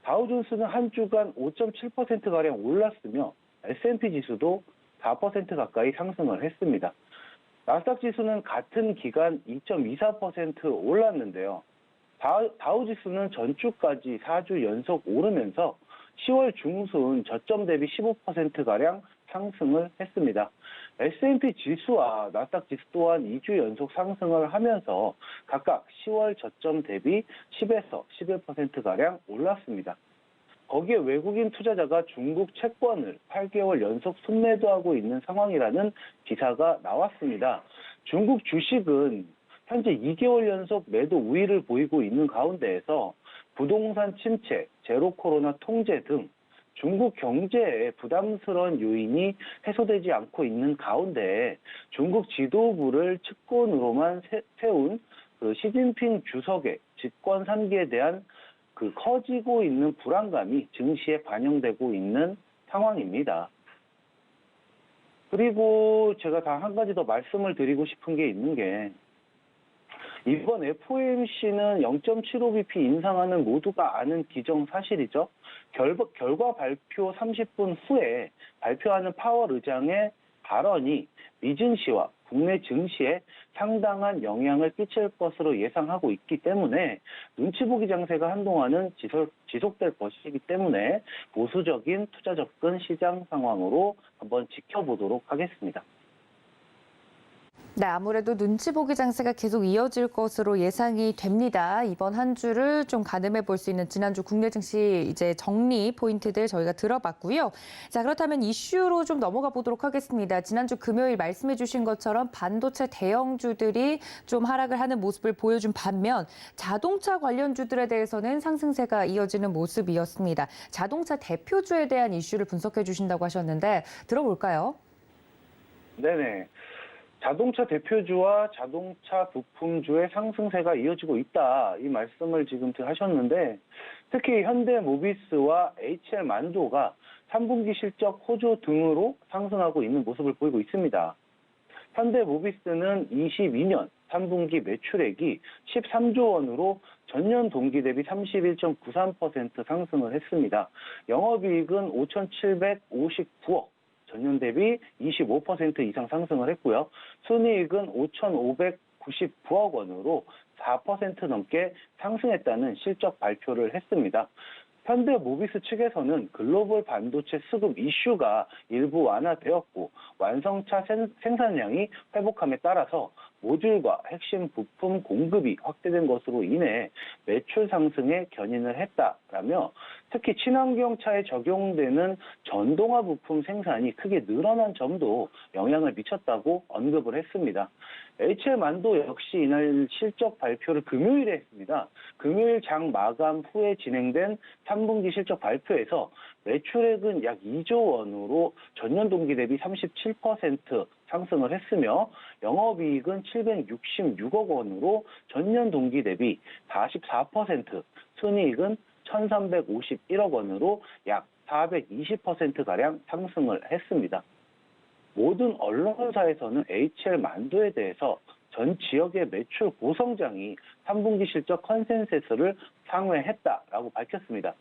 다우존스는 한 주간 5.7%가량 올랐으며 S&P 지수도 4% 가까이 상승을 했습니다. 나스닥 지수는 같은 기간 2.24% 올랐는데요. 다우 지수는 전주까지 4주 연속 오르면서 10월 중순 저점 대비 15%가량 상승을 했습니다. S&P 지수와 나스닥 지수 또한 2주 연속 상승을 하면서 각각 10월 저점 대비 10에서 11%가량 올랐습니다. 거기에 외국인 투자자가 중국 채권을 8개월 연속 순매도하고 있는 상황이라는 기사가 나왔습니다. 중국 주식은 현재 2개월 연속 매도 우위를 보이고 있는 가운데에서 부동산 침체, 제로 코로나 통제 등 중국 경제에 부담스러운 요인이 해소되지 않고 있는 가운데 중국 지도부를 측근으로만 세운 그 시진핑 주석의 집권 3기에 대한 그 커지고 있는 불안감이 증시에 반영되고 있는 상황입니다. 그리고 제가 다 한 가지 더 말씀을 드리고 싶은 게 있는 게 이번 FOMC는 0.75bp 인상하는 모두가 아는 기정사실이죠. 결과 발표 30분 후에 발표하는 파월 의장의 발언이 미증시와 국내 증시에 상당한 영향을 끼칠 것으로 예상하고 있기 때문에 눈치 보기 장세가 한동안은 지속될 것이기 때문에 보수적인 투자 접근 시장 상황으로 한번 지켜보도록 하겠습니다. 네, 아무래도 눈치 보기 장세가 계속 이어질 것으로 예상이 됩니다. 이번 한 주를 좀 가늠해 볼 수 있는 지난주 국내 증시 이제 정리 포인트들 저희가 들어봤고요. 자, 그렇다면 이슈로 좀 넘어가 보도록 하겠습니다. 지난주 금요일 말씀해 주신 것처럼 반도체 대형주들이 좀 하락을 하는 모습을 보여준 반면 자동차 관련주들에 대해서는 상승세가 이어지는 모습이었습니다. 자동차 대표주에 대한 이슈를 분석해 주신다고 하셨는데 들어볼까요? 네네. 자동차 대표주와 자동차 부품주의 상승세가 이어지고 있다. 이 말씀을 지금 하셨는데 특히 현대모비스와 HL만도가 3분기 실적 호조 등으로 상승하고 있는 모습을 보이고 있습니다. 현대모비스는 22년 3분기 매출액이 13조 원으로 전년 동기 대비 31.93% 상승을 했습니다. 영업이익은 5,759억. 전년 대비 25% 이상 상승을 했고요. 순이익은 5,599억 원으로 4% 넘게 상승했다는 실적 발표를 했습니다. 현대모비스 측에서는 글로벌 반도체 수급 이슈가 일부 완화되었고 완성차 생산량이 회복함에 따라서 모듈과 핵심 부품 공급이 확대된 것으로 인해 매출 상승에 견인을 했다라며 특히 친환경차에 적용되는 전동화 부품 생산이 크게 늘어난 점도 영향을 미쳤다고 언급을 했습니다. HL만도 역시 이날 실적 발표를 금요일에 했습니다. 금요일 장 마감 후에 진행된 3분기 실적 발표에서 매출액은 약 2조 원으로 전년 동기 대비 37% 상승을 했으며 영업이익은 766억 원으로 전년 동기 대비 44%, 순이익은 1,351억 원으로 약 420%가량 상승을 했습니다. 모든 언론사에서는 HL만도에 대해서 전 지역의 매출 고성장이 3분기 실적 컨센서스를 상회했다라고 밝혔습니다.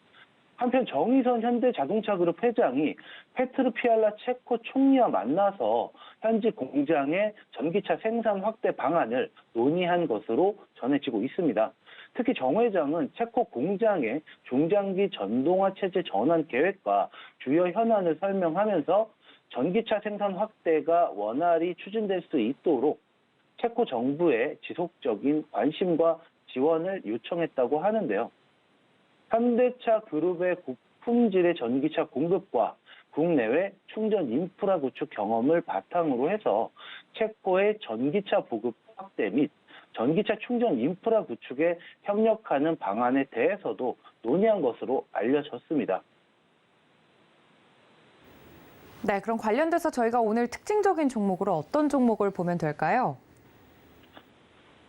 한편 정의선 현대자동차그룹 회장이 페트르 피알라 체코 총리와 만나서 현지 공장의 전기차 생산 확대 방안을 논의한 것으로 전해지고 있습니다. 특히 정 회장은 체코 공장의 중장기 전동화 체제 전환 계획과 주요 현안을 설명하면서 전기차 생산 확대가 원활히 추진될 수 있도록 체코 정부의 지속적인 관심과 지원을 요청했다고 하는데요. 현대차 그룹의 고품질의 전기차 공급과 국내외 충전 인프라 구축 경험을 바탕으로 해서 체코의 전기차 보급 확대 및 전기차 충전 인프라 구축에 협력하는 방안에 대해서도 논의한 것으로 알려졌습니다. 네, 그럼 관련돼서 저희가 오늘 특징적인 종목으로 어떤 종목을 보면 될까요?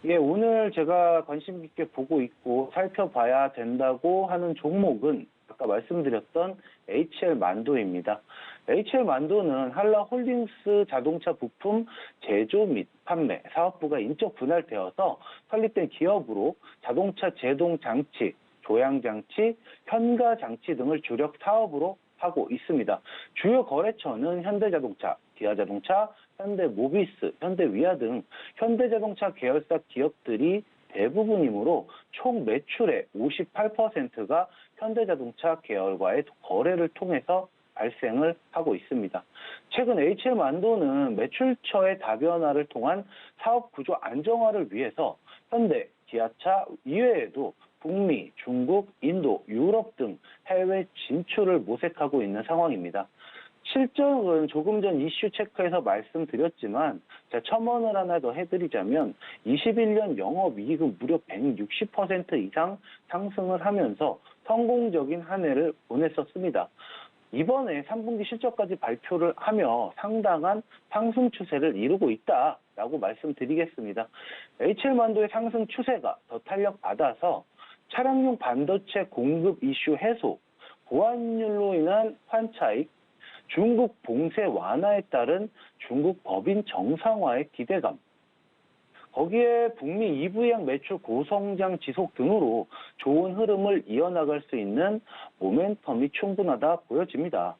예, 오늘 제가 관심 있게 보고 있고 살펴봐야 된다고 하는 종목은 아까 말씀드렸던 HL 만도입니다. HL 만도는 한라홀딩스 자동차 부품 제조 및 판매 사업부가 인적 분할되어서 설립된 기업으로 자동차 제동 장치, 조향 장치, 현가 장치 등을 주력 사업으로 하고 있습니다. 주요 거래처는 현대자동차, 기아자동차, 현대모비스, 현대위아 등 현대자동차 계열사 기업들이 대부분이므로 총 매출의 58%가 현대자동차 계열과의 거래를 통해서 발생을 하고 있습니다. 최근 HL만도는 매출처의 다변화를 통한 사업 구조 안정화를 위해서 현대, 기아차 이외에도 북미, 중국, 인도, 유럽 등 해외 진출을 모색하고 있는 상황입니다. 실적은 조금 전 이슈 체크에서 말씀드렸지만 제가 첨언을 하나 더 해드리자면 21년 영업이익은 무려 160% 이상 상승을 하면서 성공적인 한 해를 보냈었습니다. 이번에 3분기 실적까지 발표를 하며 상당한 상승 추세를 이루고 있다라고 말씀드리겠습니다. HL만도의 상승 추세가 더 탄력받아서 차량용 반도체 공급 이슈 해소, 보안률로 인한 환차익, 중국 봉쇄 완화에 따른 중국 법인 정상화의 기대감, 거기에 북미 EV향 매출 고성장 지속 등으로 좋은 흐름을 이어나갈 수 있는 모멘텀이 충분하다 보여집니다.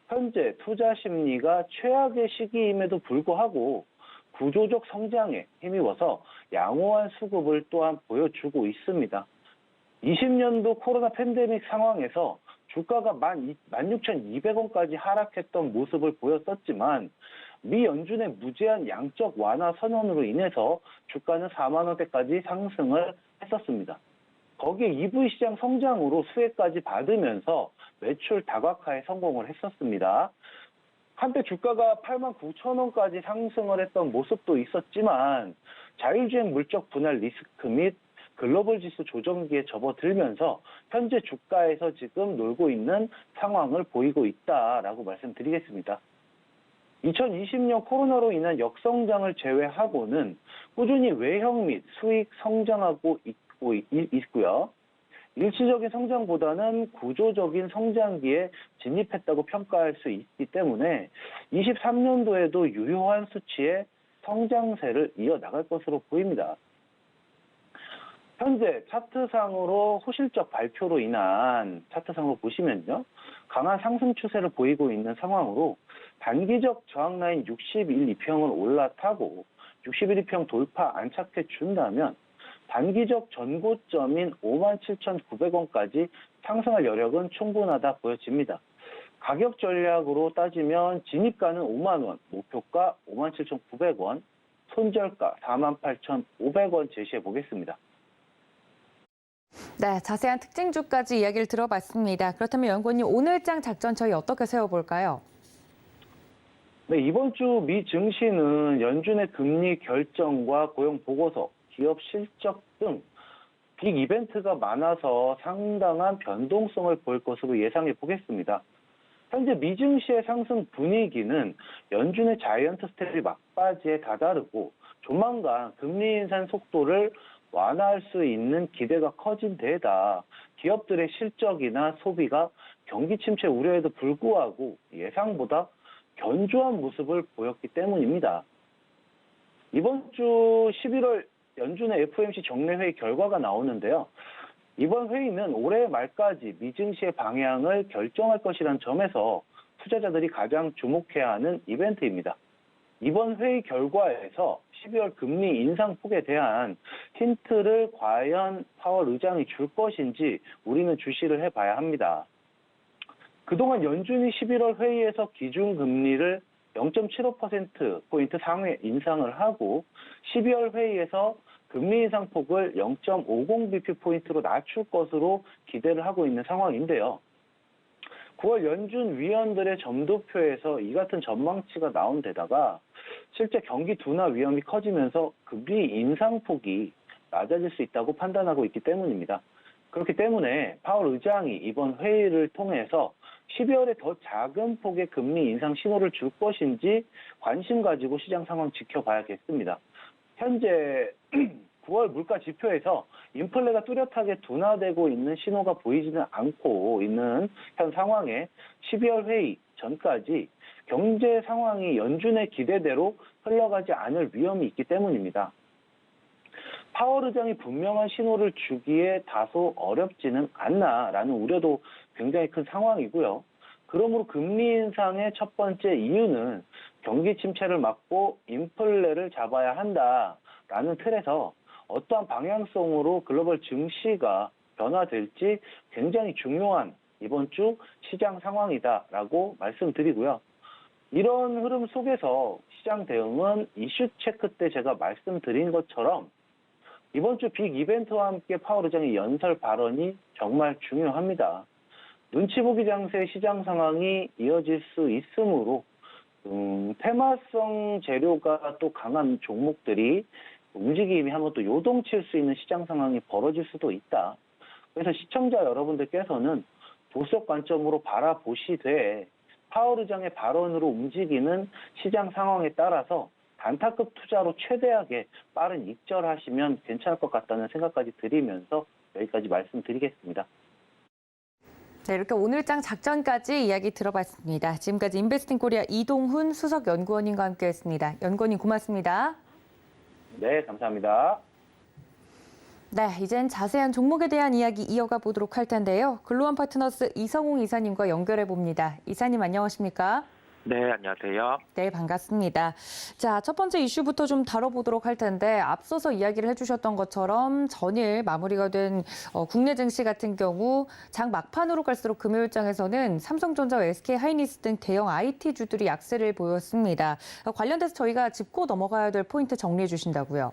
현재 투자 심리가 최악의 시기임에도 불구하고 구조적 성장에 힘입어서 양호한 수급을 또한 보여주고 있습니다. 20년도 코로나 팬데믹 상황에서 주가가 16,200원까지 하락했던 모습을 보였었지만 미 연준의 무제한 양적 완화 선언으로 인해서 주가는 4만 원대까지 상승을 했었습니다. 거기에 EV 시장 성장으로 수혜까지 받으면서 매출 다각화에 성공을 했었습니다. 한때 주가가 8만 9천 원까지 상승을 했던 모습도 있었지만 자율주행 물적 분할 리스크 및 글로벌 지수 조정기에 접어들면서 현재 주가에서 지금 놀고 있는 상황을 보이고 있다라고 말씀드리겠습니다. 2020년 코로나로 인한 역성장을 제외하고는 꾸준히 외형 및 수익 성장하고 있고요. 일시적인 성장보다는 구조적인 성장기에 진입했다고 평가할 수 있기 때문에 23년도에도 유효한 수치의 성장세를 이어나갈 것으로 보입니다. 현재 차트상으로 호실적 발표로 인한 차트상으로 보시면요. 강한 상승 추세를 보이고 있는 상황으로 단기적 저항 라인 61, 2평을 올라타고 61, 2평 돌파 안착해 준다면 단기적 전고점인 57,900원까지 상승할 여력은 충분하다 보여집니다. 가격 전략으로 따지면 진입가는 5만 원, 목표가 57,900원, 손절가 48,500원 제시해 보겠습니다. 네, 자세한 특징주까지 이야기를 들어봤습니다. 그렇다면 연구원님 오늘장 작전 저희 어떻게 세워볼까요? 네, 이번 주 미 증시는 연준의 금리 결정과 고용 보고서, 기업 실적 등 빅 이벤트가 많아서 상당한 변동성을 보일 것으로 예상해 보겠습니다. 현재 미 증시의 상승 분위기는 연준의 자이언트 스텝이 막바지에 다다르고 조만간 금리 인상 속도를 완화할 수 있는 기대가 커진 데에다 기업들의 실적이나 소비가 경기 침체 우려에도 불구하고 예상보다 견조한 모습을 보였기 때문입니다. 이번 주 11월 연준의 FOMC 정례회의 결과가 나오는데요. 이번 회의는 올해 말까지 미증시의 방향을 결정할 것이라는 점에서 투자자들이 가장 주목해야 하는 이벤트입니다. 이번 회의 결과에서 12월 금리 인상 폭에 대한 힌트를 과연 파월 의장이 줄 것인지 우리는 주시를 해봐야 합니다. 그동안 연준이 11월 회의에서 기준금리를 0.75%포인트 상회 인상을 하고 12월 회의에서 금리 인상폭을 0.50bp포인트로 낮출 것으로 기대를 하고 있는 상황인데요. 9월 연준 위원들의 점도표에서 이 같은 전망치가 나온 데다가 실제 경기 둔화 위험이 커지면서 금리 인상폭이 낮아질 수 있다고 판단하고 있기 때문입니다. 그렇기 때문에 파월 의장이 이번 회의를 통해서 12월에 더 작은 폭의 금리 인상 신호를 줄 것인지 관심 가지고 시장 상황 지켜봐야겠습니다. 현재 9월 물가 지표에서 인플레가 뚜렷하게 둔화되고 있는 신호가 보이지는 않고 있는 현 상황에 12월 회의 전까지 경제 상황이 연준의 기대대로 흘러가지 않을 위험이 있기 때문입니다. 파월 의장이 분명한 신호를 주기에 다소 어렵지는 않나라는 우려도 굉장히 큰 상황이고요. 그러므로 금리 인상의 첫 번째 이유는 경기 침체를 막고 인플레를 잡아야 한다라는 틀에서 어떠한 방향성으로 글로벌 증시가 변화될지 굉장히 중요한 이번 주 시장 상황이다라고 말씀드리고요. 이런 흐름 속에서 시장 대응은 이슈 체크 때 제가 말씀드린 것처럼 이번 주 빅 이벤트와 함께 파월 의장의 연설 발언이 정말 중요합니다. 눈치 보기 장세의 시장 상황이 이어질 수 있으므로 테마성 재료가 또 강한 종목들이 움직임이 한번 또 요동칠 수 있는 시장 상황이 벌어질 수도 있다. 그래서 시청자 여러분들께서는 보수적 관점으로 바라보시되 파월 의장의 발언으로 움직이는 시장 상황에 따라서 단타급 투자로 최대하게 빠른 익절하시면 괜찮을 것 같다는 생각까지 드리면서 여기까지 말씀드리겠습니다. 네, 이렇게 오늘장 작전까지 이야기 들어봤습니다. 지금까지 인베스팅 코리아 이동훈 수석 연구원님과 함께했습니다. 연구원님 고맙습니다. 네, 감사합니다. 네, 이젠 자세한 종목에 대한 이야기 이어가 보도록 할 텐데요. 글로원 파트너스 이성웅 이사님과 연결해 봅니다. 이사님 안녕하십니까? 네, 안녕하세요. 네, 반갑습니다. 자, 첫 번째 이슈부터 좀 다뤄보도록 할 텐데 앞서서 이야기를 해주셨던 것처럼 전일 마무리가 된 국내 증시 같은 경우 장 막판으로 갈수록 금요일장에서는 삼성전자와 SK하이닉스 등 대형 IT주들이 약세를 보였습니다. 관련돼서 저희가 짚고 넘어가야 될 포인트 정리해 주신다고요.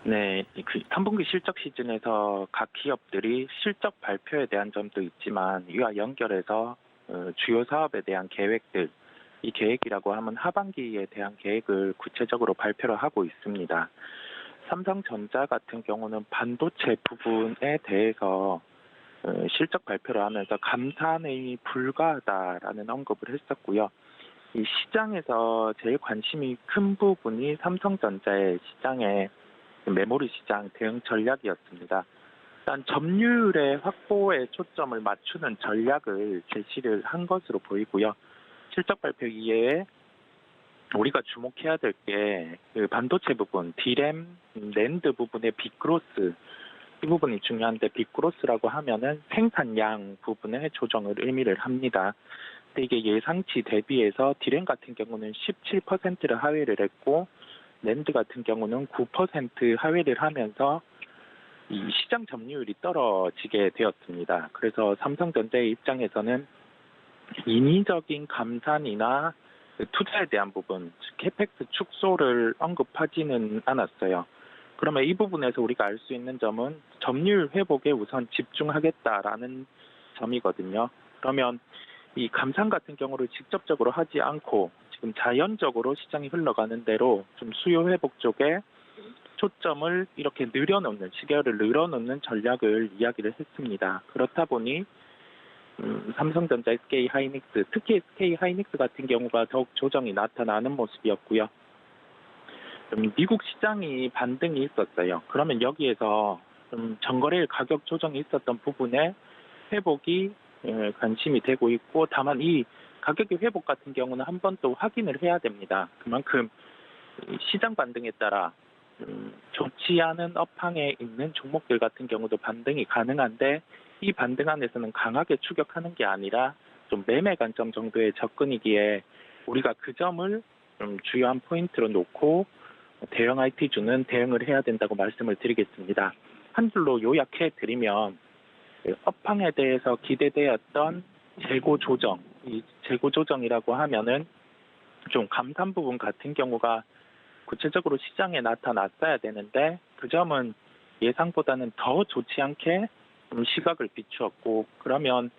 네, 그 3분기 실적 시즌에서 각 기업들이 실적 발표에 대한 점도 있지만 이와 연결해서 주요 사업에 대한 계획들, 이 계획이라고 하면 하반기에 대한 계획을 구체적으로 발표를 하고 있습니다. 삼성전자 같은 경우는 반도체 부분에 대해서 실적 발표를 하면서 감산이 불가하다라는 언급을 했었고요. 이 시장에서 제일 관심이 큰 부분이 삼성전자의 시장의 메모리 시장 대응 전략이었습니다. 일단 점유율의 확보에 초점을 맞추는 전략을 제시를 한 것으로 보이고요. 실적 발표 이외에 우리가 주목해야 될 게 그 반도체 부분, D램, 낸드 부분의 빅그로스, 이 부분이 중요한데 빅그로스라고 하면은 생산량 부분의 조정을 의미를 합니다. 근데 이게 예상치 대비해서 D램 같은 경우는 17%를 하회를 했고 낸드 같은 경우는 9% 하회를 하면서 이 시장 점유율이 떨어지게 되었습니다. 그래서 삼성전자의 입장에서는 인위적인 감산이나 투자에 대한 부분, 캐펙스 축소를 언급하지는 않았어요. 그러면 이 부분에서 우리가 알 수 있는 점은 점유율 회복에 우선 집중하겠다라는 점이거든요. 그러면 이 감산 같은 경우를 직접적으로 하지 않고 지금 자연적으로 시장이 흘러가는 대로 좀 수요 회복 쪽에 초점을 이렇게 늘어놓는, 시계열을 늘어놓는 전략을 이야기를 했습니다. 그렇다 보니 삼성전자, SK하이닉스, 특히 SK하이닉스 같은 경우가 더욱 조정이 나타나는 모습이었고요. 미국 시장이 반등이 있었어요. 그러면 여기에서 전거래일 가격 조정이 있었던 부분에 회복이 관심이 되고 있고, 다만 이 가격의 회복 같은 경우는 한 번 또 확인을 해야 됩니다. 그만큼 시장 반등에 따라 좋지 않은 업황에 있는 종목들 같은 경우도 반등이 가능한데, 이 반등 안에서는 강하게 추격하는 게 아니라 좀 매매 관점 정도의 접근이기에 우리가 그 점을 좀 주요한 포인트로 놓고 대형 IT주는 대응을 해야 된다고 말씀을 드리겠습니다. 한 줄로 요약해 드리면 업황에 대해서 기대되었던 재고 조정, 이 재고 조정이라고 하면은 좀 감산 부분 같은 경우가 구체적으로 시장에 나타났어야 되는데 그 점은 예상보다는 더 좋지 않게 좀 시각을 비추었고, 그러면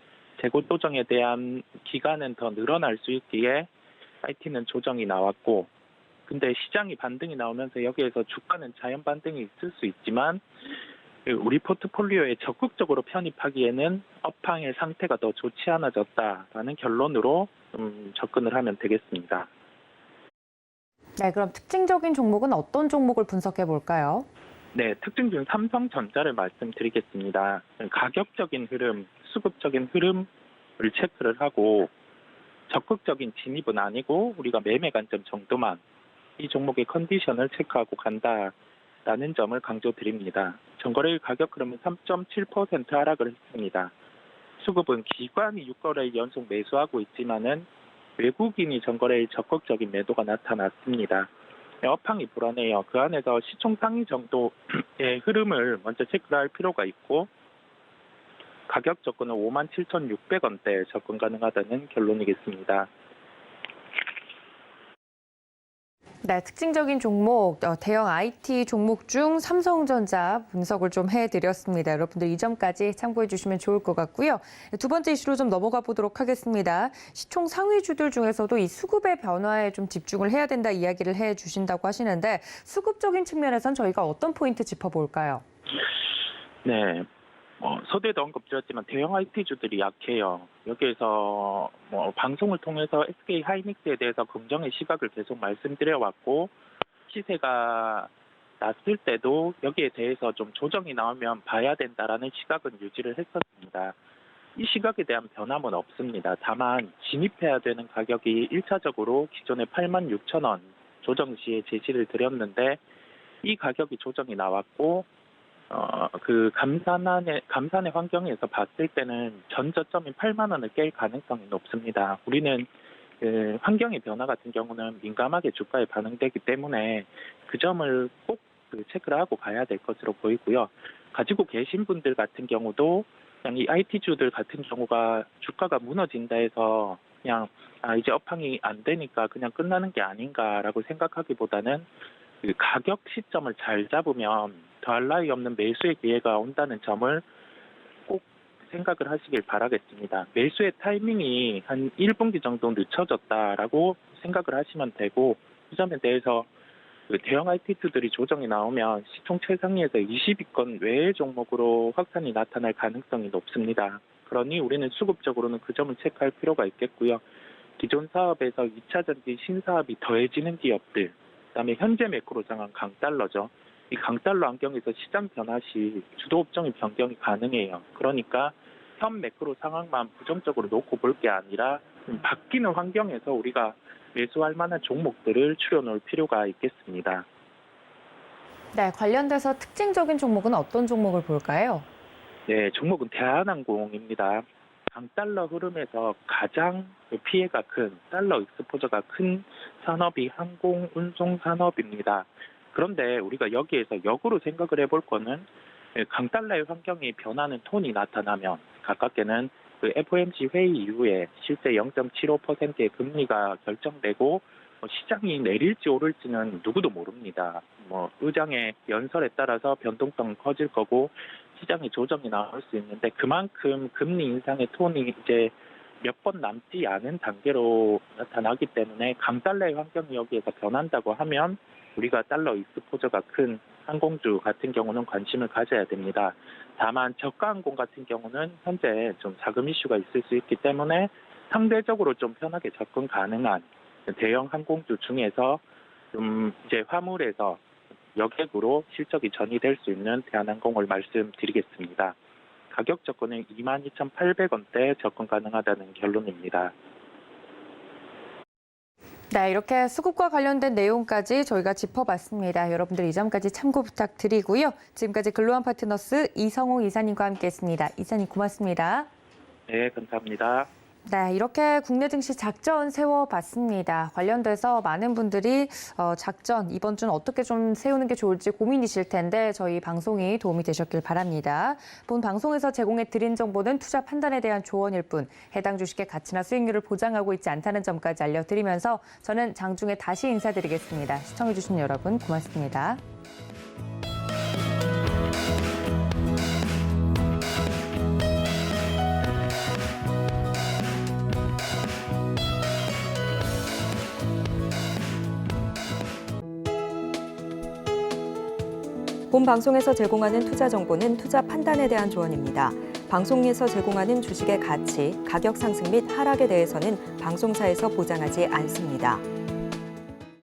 재고 조정에 대한 기간은 더 늘어날 수 있기에 IT는 조정이 나왔고, 근데 시장이 반등이 나오면서 여기에서 주가는 자연 반등이 있을 수 있지만 우리 포트폴리오에 적극적으로 편입하기에는 업황의 상태가 더 좋지 않아졌다라는 결론으로 접근을 하면 되겠습니다. 네, 그럼 특징적인 종목은 어떤 종목을 분석해 볼까요? 네, 특징 중 삼성전자를 말씀드리겠습니다. 가격적인 흐름, 수급적인 흐름을 체크를 하고 적극적인 진입은 아니고 우리가 매매 관점 정도만 이 종목의 컨디션을 체크하고 간다라는 점을 강조드립니다. 전거래일 가격 흐름은 3.7% 하락을 했습니다. 수급은 기관이 6거래일 연속 매수하고 있지만은 외국인이 전거래일 적극적인 매도가 나타났습니다. 업황이 불안해요. 그 안에서 시총 상위 정도의 흐름을 먼저 체크를 할 필요가 있고, 가격 접근은 57,600원대 접근 가능하다는 결론이겠습니다. 네, 특징적인 종목, 대형 IT 종목 중 삼성전자 분석을 좀 해드렸습니다. 여러분들 이 점까지 참고해 주시면 좋을 것 같고요. 두 번째 이슈로 좀 넘어가 보도록 하겠습니다. 시총 상위주들 중에서도 이 수급의 변화에 좀 집중을 해야 된다 이야기를 해 주신다고 하시는데, 수급적인 측면에선 저희가 어떤 포인트 짚어볼까요? 네. 서두에도 언급드렸지만 대형 IT주들이 약해요. 여기에서 방송을 통해서 SK 하이닉스에 대해서 긍정의 시각을 계속 말씀드려왔고, 시세가 났을 때도 여기에 대해서 좀 조정이 나오면 봐야 된다라는 시각은 유지를 했었습니다. 이 시각에 대한 변함은 없습니다. 다만 진입해야 되는 가격이 1차적으로 기존의 86,000원 조정 시에 제시를 드렸는데 이 가격이 조정이 나왔고, 그 감산의 환경에서 봤을 때는 전 저점인 8만 원을 깰 가능성이 높습니다. 우리는 그 환경의 변화 같은 경우는 민감하게 주가에 반응되기 때문에 그 점을 꼭 체크를 하고 가야 될 것으로 보이고요. 가지고 계신 분들 같은 경우도 그냥 이 IT주들 같은 경우가 주가가 무너진다 해서 그냥 이제 업황이 안 되니까 그냥 끝나는 게 아닌가라고 생각하기보다는 그 가격 시점을 잘 잡으면 더할 나위 없는 매수의 기회가 온다는 점을 꼭 생각을 하시길 바라겠습니다. 매수의 타이밍이 한 1분기 정도 늦춰졌다라고 생각을 하시면 되고, 그 점에 대해서 그 대형 IT주들이 조정이 나오면 시총 최상위에서 20위권 외의 종목으로 확산이 나타날 가능성이 높습니다. 그러니 우리는 수급적으로는 그 점을 체크할 필요가 있겠고요. 기존 사업에서 2차 전지 신사업이 더해지는 기업들, 그다음에 현재 매크로 상황 강달러죠. 이 강달러 환경에서 시장 변화 시 주도 업종의 변경이 가능해요. 그러니까 현 매크로 상황만 부정적으로 놓고 볼 게 아니라 바뀌는 환경에서 우리가 매수할 만한 종목들을 추려놓을 필요가 있겠습니다. 네, 관련돼서 특징적인 종목은 어떤 종목을 볼까요? 네, 종목은 대한항공입니다. 강달러 흐름에서 가장 피해가 큰, 달러 익스포저가 큰 산업이 항공 운송 산업입니다. 그런데 우리가 여기에서 역으로 생각을 해볼 거는 강달러의 환경이 변하는 톤이 나타나면 가깝게는 그 FOMC 회의 이후에 실제 0.75%의 금리가 결정되고 시장이 내릴지 오를지는 누구도 모릅니다. 의장의 연설에 따라서 변동성은 커질 거고 시장의 조정이 나올 수 있는데 그만큼 금리 인상의 톤이 이제 몇 번 남지 않은 단계로 나타나기 때문에 강달러의 환경이 여기에서 변한다고 하면 우리가 달러 익스포저가 큰 항공주 같은 경우는 관심을 가져야 됩니다. 다만 저가항공 같은 경우는 현재 좀 자금 이슈가 있을 수 있기 때문에 상대적으로 좀 편하게 접근 가능한 대형 항공주 중에서 좀 이제 화물에서 여객으로 실적이 전이될 수 있는 대한항공을 말씀드리겠습니다. 가격 접근은 22,800원대 접근 가능하다는 결론입니다. 네, 이렇게 수급과 관련된 내용까지 저희가 짚어봤습니다. 여러분들 이 점까지 참고 부탁드리고요. 지금까지 글로원 파트너스 이성호 이사님과 함께했습니다. 이사님 고맙습니다. 네, 감사합니다. 네, 이렇게 국내 증시 작전 세워봤습니다. 관련돼서 많은 분들이 작전 이번 주는 어떻게 좀 세우는 게 좋을지 고민이실 텐데 저희 방송이 도움이 되셨길 바랍니다. 본 방송에서 제공해 드린 정보는 투자 판단에 대한 조언일 뿐 해당 주식의 가치나 수익률을 보장하고 있지 않다는 점까지 알려드리면서 저는 장중에 다시 인사드리겠습니다. 시청해주신 여러분 고맙습니다. 본 방송에서 제공하는 투자 정보는 투자 판단에 대한 조언입니다. 방송에서 제공하는 주식의 가치, 가격 상승 및 하락에 대해서는 방송사에서 보장하지 않습니다.